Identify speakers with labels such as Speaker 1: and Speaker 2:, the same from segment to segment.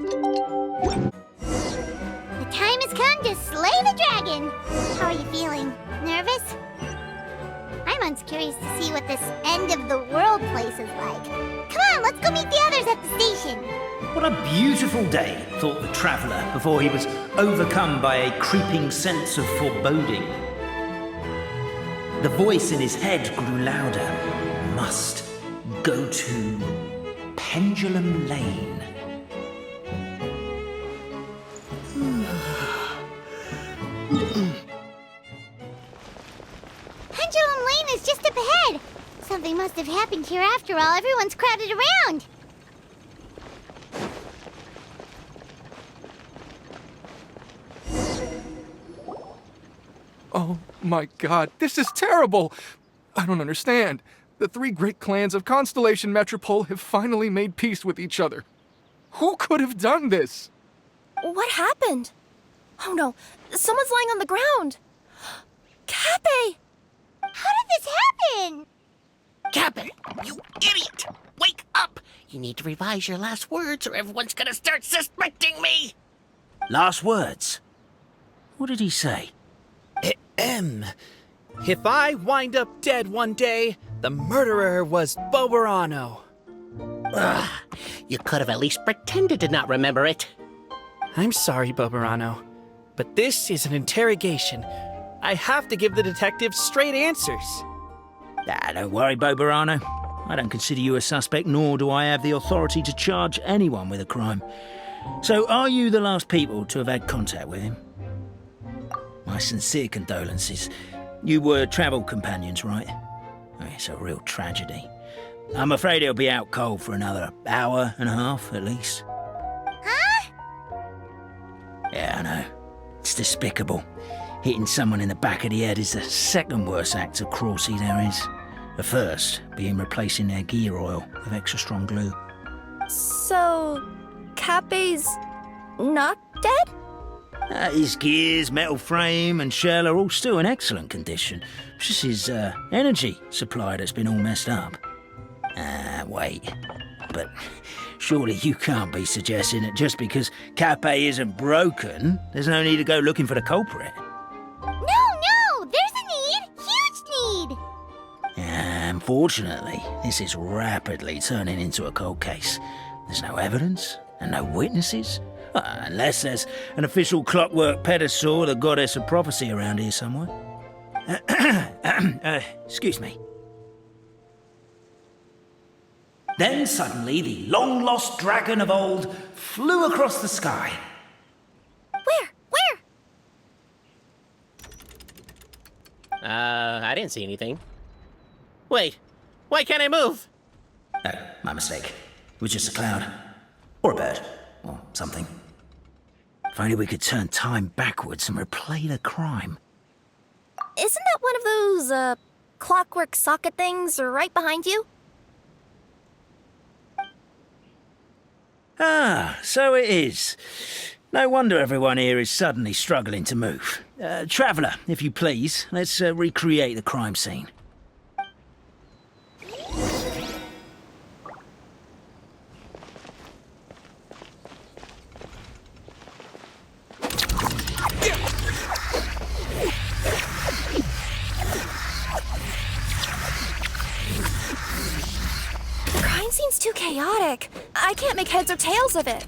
Speaker 1: The time has come to slay the dragon! How are you feeling? Nervous? I'm curious to see what this end-of-the-world place is like. Come on, let's go meet the others at the station!
Speaker 2: What a beautiful day, thought the traveller, before he was overcome by a creeping sense of foreboding. The voice in his head grew louder. Must go to Pendulum Lane.
Speaker 1: Pendulum Lane is just up ahead. Something must have happened here after all. Everyone's crowded around.
Speaker 3: Oh my god, this is terrible! I don't understand. The three great clans of Constellation Metropole have finally made peace with each other. Who could have done this?
Speaker 4: What happened? Oh no, someone's lying on the ground. Cappe!
Speaker 1: How did this happen?
Speaker 5: Cappe, you idiot! Wake up! You need to revise your last words or everyone's gonna start suspecting me!
Speaker 2: Last words? What did he say?
Speaker 6: If I wind up dead one day, the murderer was Boberano.
Speaker 5: Ugh, you could have at least pretended to not remember it.
Speaker 6: I'm sorry, Boberano, but this is an interrogation. I have to give the detectives straight answers.
Speaker 2: Don't worry, Boberano. I don't consider you a suspect, nor do I have the authority to charge anyone with a crime. So, are you the last people to have had contact with him? My sincere condolences. You were travel companions, right? It's a real tragedy. I'm afraid he'll be out cold for another hour and a half, at least.
Speaker 1: Huh?
Speaker 2: Yeah, I know. It's despicable. Hitting someone in the back of the head is the second worst act of cruelty there is. The first being replacing their gear oil with extra strong glue.
Speaker 4: So, Cappe's not dead?
Speaker 2: His gears, metal frame and shell are all still in excellent condition. It's just his energy supply that's been all messed up. Wait. But surely you can't be suggesting that just because Cappe isn't broken, there's no need to go looking for the culprit.
Speaker 1: No! There's a need! Huge need!
Speaker 2: Unfortunately, this is rapidly turning into a cold case. There's no evidence and no witnesses. Unless there's an official clockwork pedestal, the goddess of prophecy around here somewhere. Excuse me. Then suddenly the long-lost dragon of old flew across the sky.
Speaker 4: Where?
Speaker 5: I didn't see anything. Wait, why can't I move?
Speaker 2: Oh, my mistake. It was just a cloud. Or a bird. Or something. If only we could turn time backwards and replay the crime.
Speaker 4: Isn't that one of those, clockwork socket things right behind you?
Speaker 2: So it is. No wonder everyone here is suddenly struggling to move. Traveller, if you please, let's recreate the crime scene.
Speaker 4: Crime scene's too chaotic. I can't make heads or tails of it.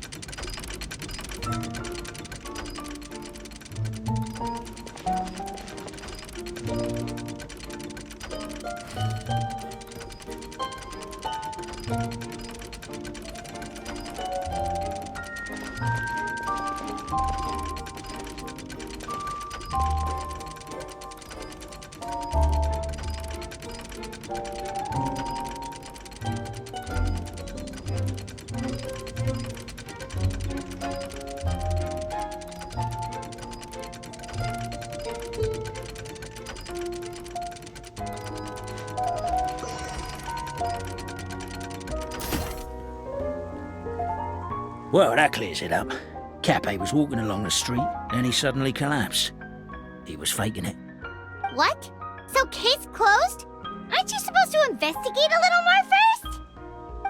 Speaker 2: Well, that clears it up. Cappe was walking along the street, and he suddenly collapsed. He was faking it.
Speaker 1: What? So case closed? Aren't you supposed to investigate a little more first?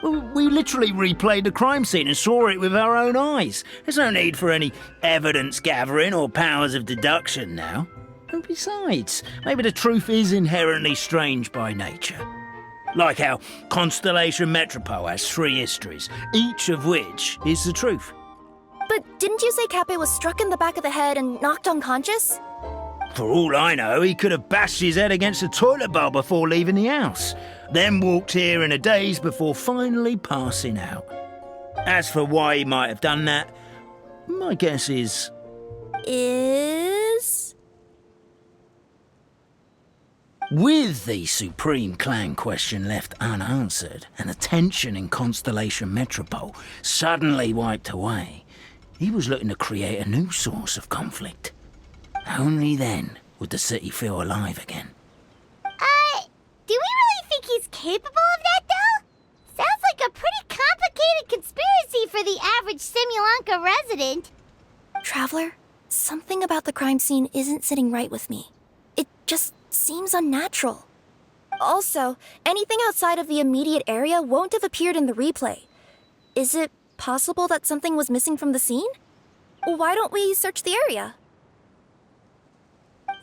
Speaker 2: We literally replayed the crime scene and saw it with our own eyes. There's no need for any evidence gathering or powers of deduction now. And besides, maybe the truth is inherently strange by nature. Like how Constellation Metropole has 3 histories, each of which is the truth.
Speaker 4: But didn't you say Cappe was struck in the back of the head and knocked unconscious?
Speaker 2: For all I know, he could have bashed his head against a toilet bowl before leaving the house, then walked here in a daze before finally passing out. As for why he might have done that, my guess is... With the Supreme Clan question left unanswered and the tension in Constellation Metropole suddenly wiped away, he was looking to create a new source of conflict. Only then would the city feel alive again.
Speaker 1: Do we really think he's capable of that, though? Sounds like a pretty complicated conspiracy for the average Simulanka resident.
Speaker 4: Traveler, something about the crime scene isn't sitting right with me. It just seems unnatural. Also, anything outside of the immediate area won't have appeared in the replay. Is it possible that something was missing from the scene? Why don't we search the area?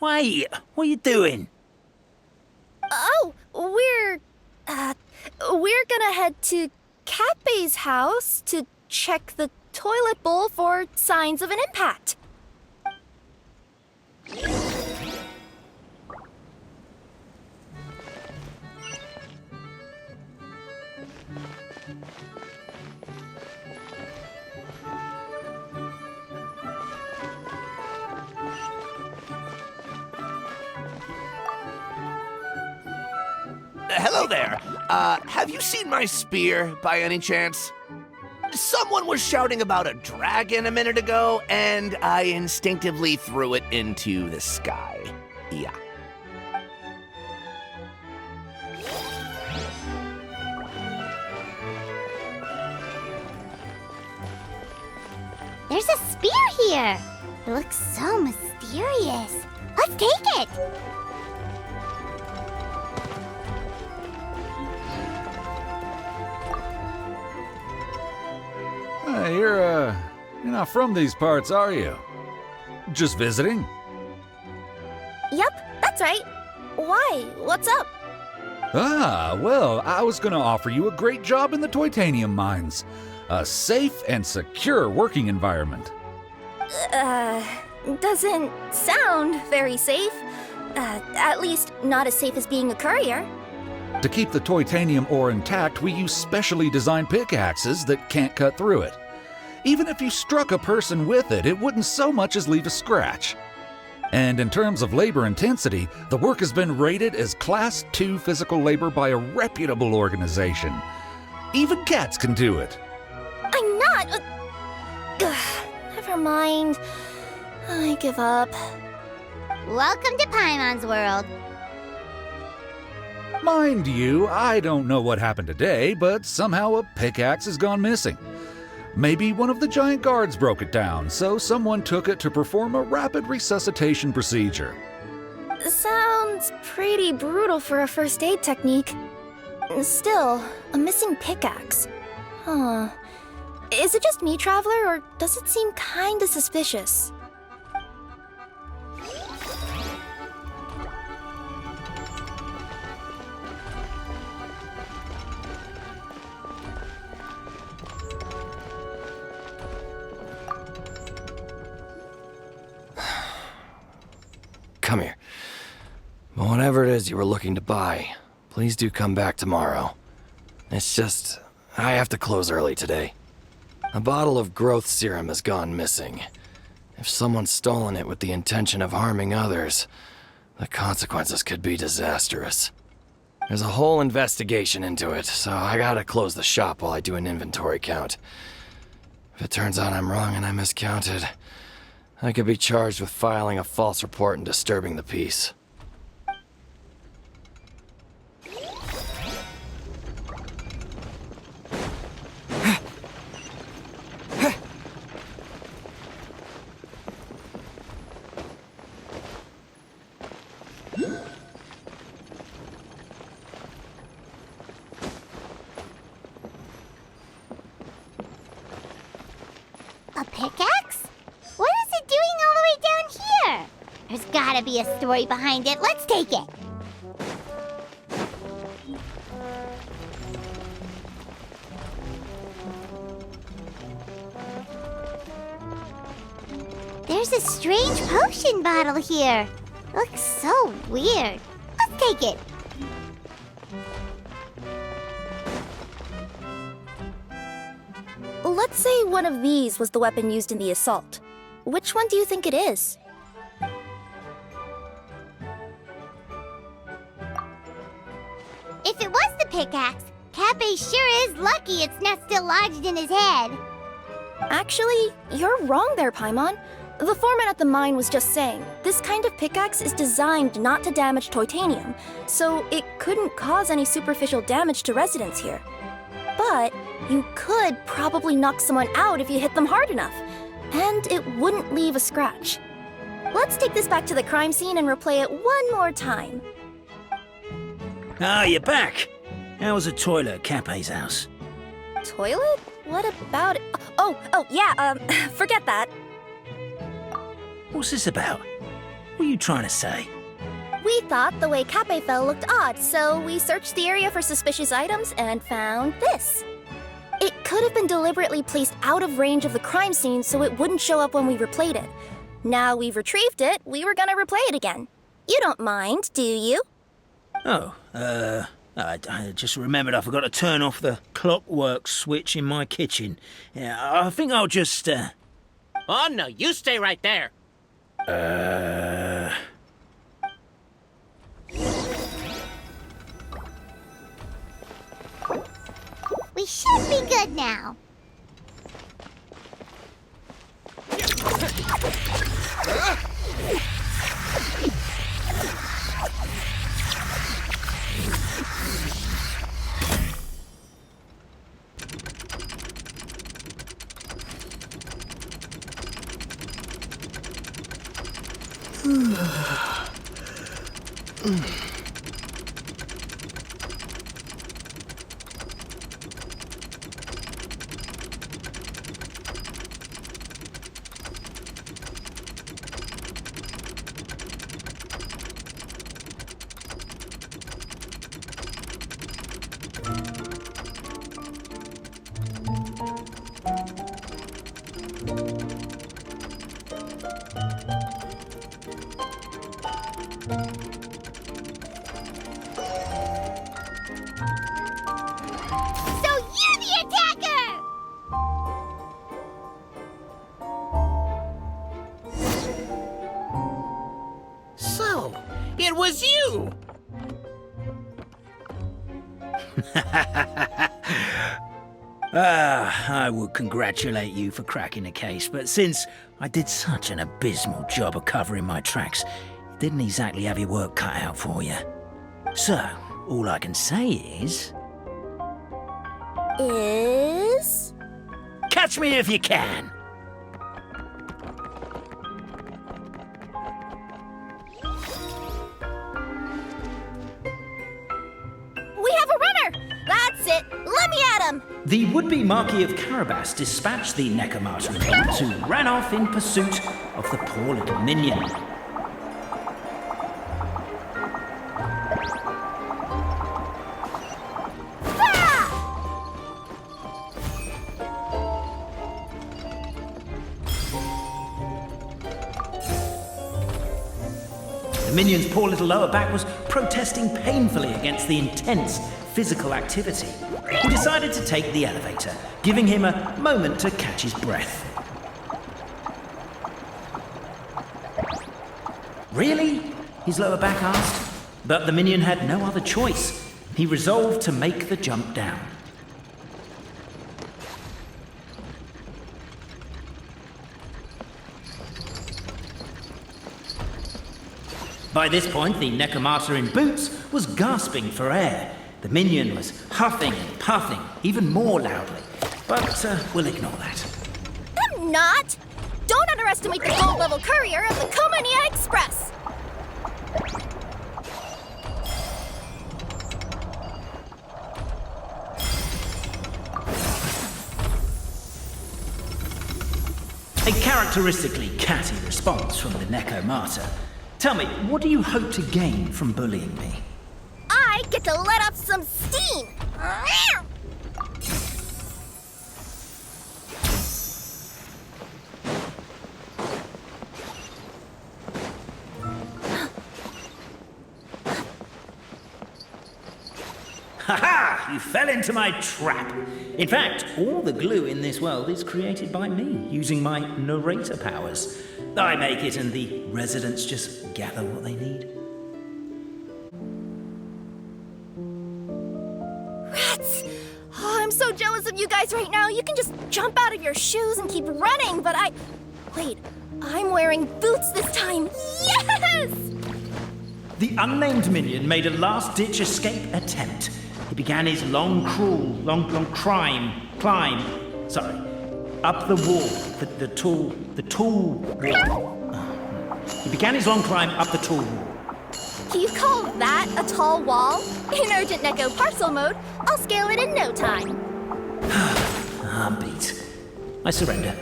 Speaker 2: Wait, what are you doing?
Speaker 4: Oh, we're gonna head to Cappe's house to check the toilet bowl for signs of an impact.
Speaker 7: Hello there. Have you seen my spear by any chance? Someone was shouting about a dragon a minute ago, and I instinctively threw it into the sky. Yeah.
Speaker 1: There's a spear here. It looks so mysterious. Let's take it.
Speaker 8: You're not from these parts, are you? Just visiting?
Speaker 4: Yep, that's right. Why? What's up?
Speaker 8: Well, I was gonna offer you a great job in the Titanium mines. A safe and secure working environment.
Speaker 4: Doesn't sound very safe. At least not as safe as being a courier.
Speaker 8: To keep the titanium ore intact, we use specially designed pickaxes that can't cut through it. Even if you struck a person with it, it wouldn't so much as leave a scratch. And in terms of labor intensity, the work has been rated as Class 2 physical labor by a reputable organization. Even cats can do it.
Speaker 4: I'm not... never mind. I give up.
Speaker 1: Welcome to Paimon's world.
Speaker 8: Mind you, I don't know what happened today, but somehow a pickaxe has gone missing. Maybe one of the giant guards broke it down, so someone took it to perform a rapid resuscitation procedure.
Speaker 4: Sounds pretty brutal for a first aid technique. Still, a missing pickaxe. Huh. Is it just me, Traveler, or does it seem kinda suspicious?
Speaker 9: Come here. Whatever it is you were looking to buy, please do come back tomorrow. It's just, I have to close early today. A bottle of growth serum has gone missing. If someone's stolen it with the intention of harming others, the consequences could be disastrous. There's a whole investigation into it, so I gotta close the shop while I do an inventory count. If it turns out I'm wrong and I miscounted, I could be charged with filing a false report and disturbing the peace.
Speaker 1: A pickaxe? What is it doing all the way down here? There's gotta be a story behind it. Let's take it. There's a strange potion bottle here. Looks so weird. Let's take it.
Speaker 4: Let's say one of these was the weapon used in the assault. Which one do you think it is?
Speaker 1: If it was the pickaxe, Cappe sure is lucky it's not still lodged in his head.
Speaker 4: Actually, you're wrong there, Paimon. The foreman at the mine was just saying, this kind of pickaxe is designed not to damage titanium, so it couldn't cause any superficial damage to residents here. But you could probably knock someone out if you hit them hard enough, and it wouldn't leave a scratch. Let's take this back to the crime scene and replay it one more time.
Speaker 2: Ah, you're back. How was the toilet at Cappe's house?
Speaker 4: Toilet? What about it? Oh, yeah, forget that.
Speaker 2: What's this about? What are you trying to say?
Speaker 4: We thought the way Cappe fell looked odd, so we searched the area for suspicious items and found this. It could have been deliberately placed out of range of the crime scene so it wouldn't show up when we replayed it. Now we've retrieved it, we were gonna replay it again. You don't mind, do you?
Speaker 2: Oh, I just remembered I forgot to turn off the clockwork switch in my kitchen. Yeah, I think I'll just,
Speaker 5: Oh, no, you stay right there.
Speaker 1: We should be good now.
Speaker 5: It was you!
Speaker 2: I would congratulate you for cracking the case, but since I did such an abysmal job of covering my tracks, it didn't exactly have your work cut out for you. So, all I can say is... Catch me if you can! The would-be Marquis of Carabas dispatched the Necromancer who ran off in pursuit of the poor little minion. The minion's poor little lower back was protesting painfully against the intense physical activity. He decided to take the elevator, giving him a moment to catch his breath. Really? His lower back asked. But the minion had no other choice. He resolved to make the jump down. By this point, the Necromancer in boots was gasping for air. The minion was huffing and puffing, even more loudly. But we'll ignore that.
Speaker 4: I'm not! Don't underestimate the gold-level courier of the Komania Express!
Speaker 2: A characteristically catty response from the Neko Martyr. Tell me, what do you hope to gain from bullying me?
Speaker 4: I get to let off some steam!
Speaker 2: Ha-ha! You fell into my trap. In fact, all the glue in this world is created by me, using my narrator powers. I make it and the residents just gather what they need.
Speaker 4: Rats! Oh, I'm so jealous of you guys right now. You can just jump out of your shoes and keep running, but Wait, I'm wearing boots this time. Yes!
Speaker 2: The unnamed minion made a last-ditch escape attempt. He began his long climb, up the wall, the tall wall. He began his long climb up the tall wall.
Speaker 4: You call that a tall wall? In Urgent Neko parcel mode, I'll scale it in no time.
Speaker 2: I'm beat. I surrender.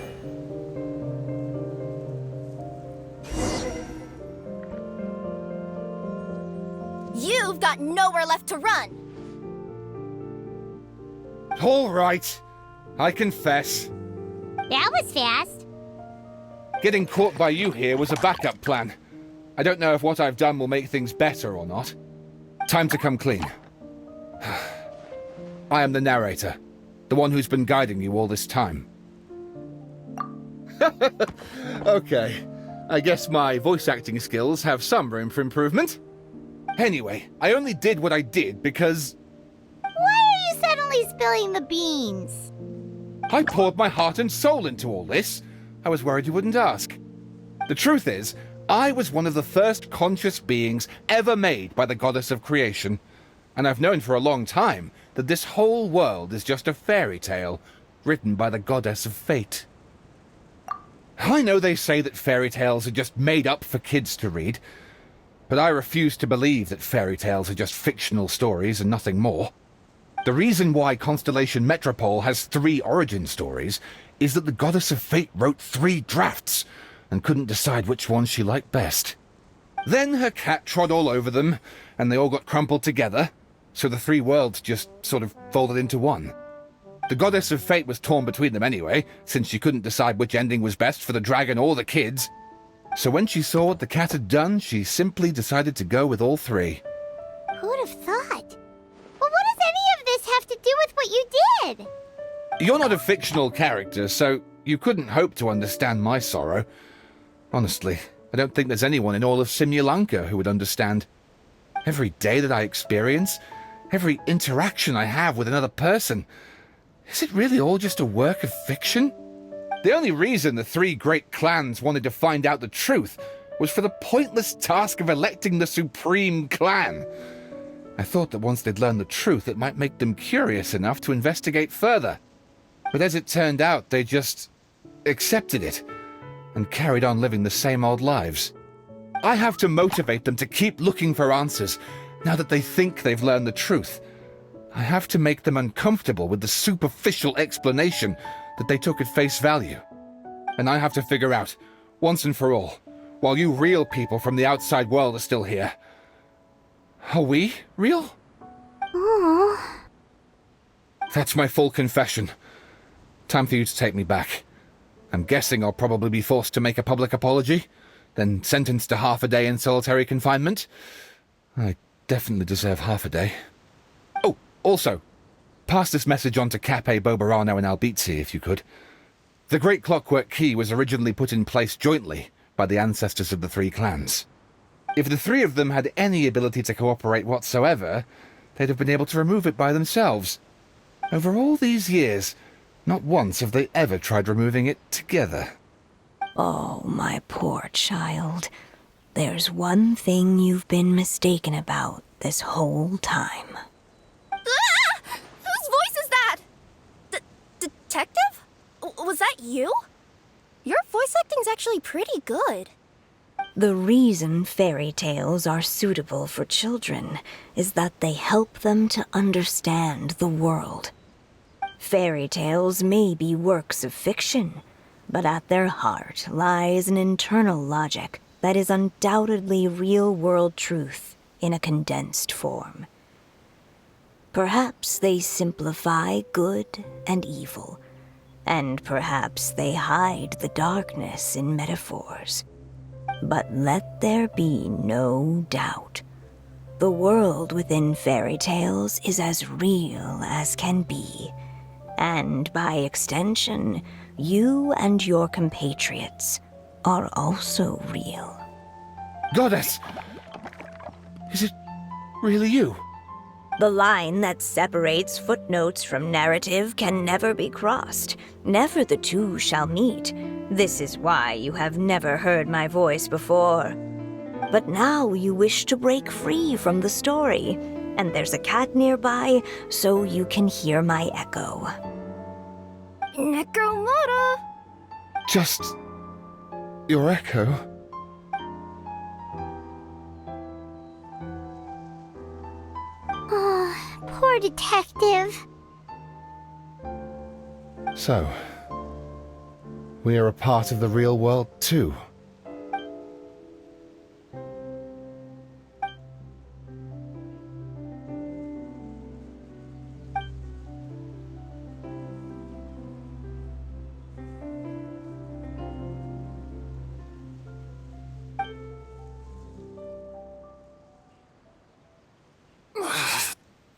Speaker 4: You've got nowhere left to run.
Speaker 3: All right. I confess.
Speaker 1: That was fast.
Speaker 3: Getting caught by you here was a backup plan. I don't know if what I've done will make things better or not. Time to come clean. I am the narrator, the one who's been guiding you all this time. Okay, I guess my voice acting skills have some room for improvement. Anyway, I only did what I did because...
Speaker 1: Why are you suddenly spilling the beans?
Speaker 3: I poured my heart and soul into all this. I was worried you wouldn't ask. The truth is, I was one of the first conscious beings ever made by the goddess of creation, and I've known for a long time that this whole world is just a fairy tale written by the goddess of fate. I know they say that fairy tales are just made up for kids to read, but I refuse to believe that fairy tales are just fictional stories and nothing more. The reason why Constellation Metropole has 3 origin stories is that the goddess of fate wrote 3 drafts and couldn't decide which one she liked best. Then her cat trod all over them, and they all got crumpled together, so the 3 worlds just sort of folded into one. The goddess of fate was torn between them anyway, since she couldn't decide which ending was best for the dragon or the kids. So when she saw what the cat had done, she simply decided to go with all 3.
Speaker 1: Who'd have thought? Well, what does any of this have to do with what you did?
Speaker 3: You're not a fictional character, so you couldn't hope to understand my sorrow. Honestly, I don't think there's anyone in all of Simulanka who would understand. Every day that I experience, every interaction I have with another person, is it really all just a work of fiction? The only reason the 3 great clans wanted to find out the truth was for the pointless task of electing the supreme clan. I thought that once they'd learned the truth, it might make them curious enough to investigate further. But as it turned out, they just accepted it and carried on living the same old lives. I have to motivate them to keep looking for answers now that they think they've learned the truth. I have to make them uncomfortable with the superficial explanation that they took at face value. And I have to figure out, once and for all, while you real people from the outside world are still here, are we real?
Speaker 1: Aww.
Speaker 3: That's my full confession. Time for you to take me back. I'm guessing I'll probably be forced to make a public apology, then sentenced to half a day in solitary confinement. I definitely deserve half a day. Oh, also, pass this message on to Cape Boberano and Albizzi, if you could. The Great Clockwork Key was originally put in place jointly by the ancestors of the 3 clans. If the 3 of them had any ability to cooperate whatsoever, they'd have been able to remove it by themselves. Over all these years, not once have they ever tried removing it together.
Speaker 10: Oh, my poor child. There's one thing you've been mistaken about this whole time.
Speaker 4: Ah! Whose voice is that? Detective? Was that you? Your voice acting's actually pretty good.
Speaker 10: The reason fairy tales are suitable for children is that they help them to understand the world. Fairy tales may be works of fiction, but at their heart lies an internal logic that is undoubtedly real-world truth in a condensed form. Perhaps they simplify good and evil, and perhaps they hide the darkness in metaphors. But let there be no doubt. The world within fairy tales is as real as can be, and by extension, you and your compatriots are also real.
Speaker 3: Goddess! Is it really you?
Speaker 10: The line that separates footnotes from narrative can never be crossed. Never the two shall meet. This is why you have never heard my voice before. But now you wish to break free from the story, and there's a cat nearby, so you can hear my echo.
Speaker 4: Necromora!
Speaker 3: Just your echo?
Speaker 1: Oh, poor detective.
Speaker 3: So, we are a part of the real world too.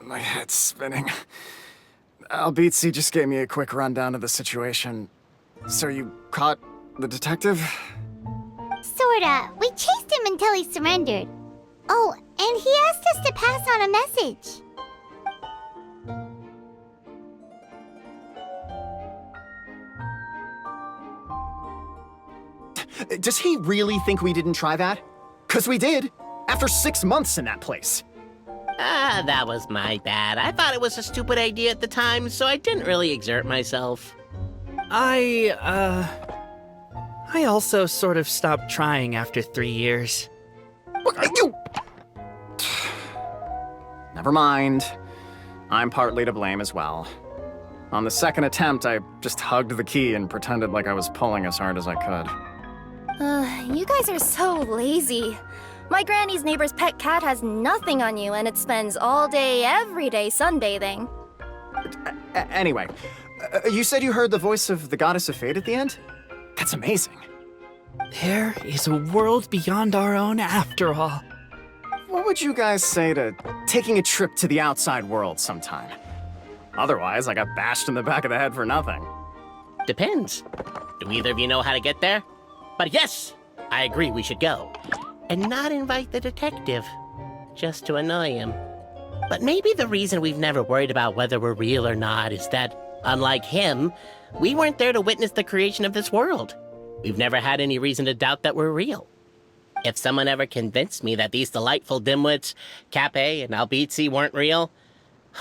Speaker 11: My head's spinning. Albizzi just gave me a quick rundown of the situation. So you caught the detective?
Speaker 1: Sorta. We chased him until he surrendered. Oh, and he asked us to pass on a message.
Speaker 11: Does he really think we didn't try that? 'Cause we did! After 6 months in that place!
Speaker 5: That was my bad. I thought it was a stupid idea at the time, so I didn't really exert myself.
Speaker 6: I also sort of stopped trying after 3 years.
Speaker 11: You... Never mind. I'm partly to blame as well. On the second attempt, I just hugged the key and pretended like I was pulling as hard as I could.
Speaker 4: You guys are so lazy. My granny's neighbor's pet cat has nothing on you, and it spends all day, every day sunbathing.
Speaker 11: Anyway, you said you heard the voice of the Goddess of Fate at the end? That's amazing.
Speaker 6: There is a world beyond our own after all.
Speaker 11: What would you guys say to taking a trip to the outside world sometime? Otherwise, I got bashed in the back of the head for nothing.
Speaker 5: Depends. Do either of you know how to get there? But yes, I agree we should go. And not invite the detective, just to annoy him. But maybe the reason we've never worried about whether we're real or not is that, unlike him, we weren't there to witness the creation of this world. We've never had any reason to doubt that we're real. If someone ever convinced me that these delightful dimwits, Cape and Albizzi, weren't real,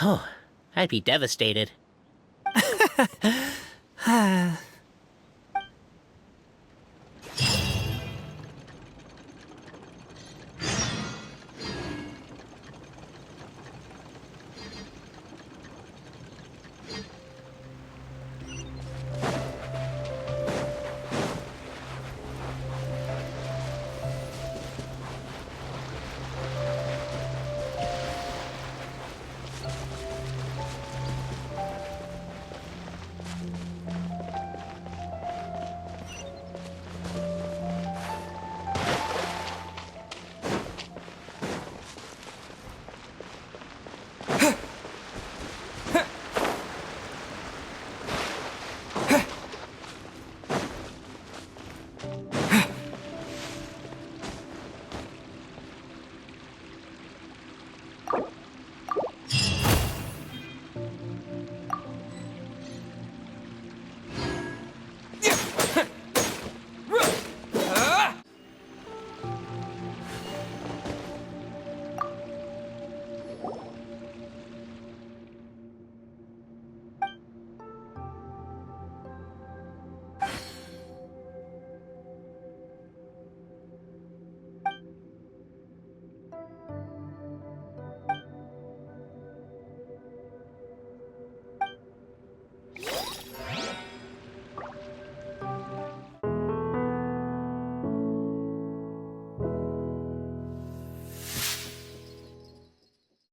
Speaker 5: oh, I'd be devastated.